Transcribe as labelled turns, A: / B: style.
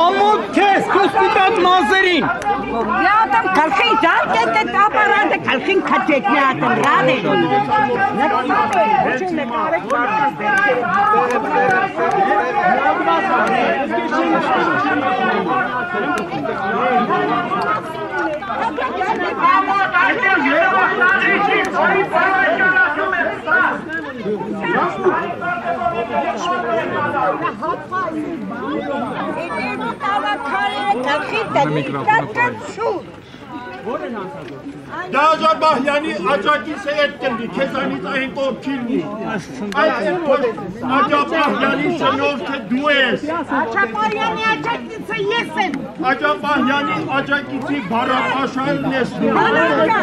A: Ամոթ քեզ, կոստիտատ մազերին։
B: Յատամ կալխին ճարկ է դետ ապարատը կալխին կաչեք յատամ ռադ է։
C: Դաժա Բահյանի աջակի սեյետ կնդի, քեզանից այն կողքիլնի, այդ Աջա Բահյանի շնորհքը դու ես։
B: Աջա Բահյանի աջակիցը ես եմ։
C: Աջա Բահյանի աջակիցի բառապաշարն ես դու։
B: Ալեքսանդր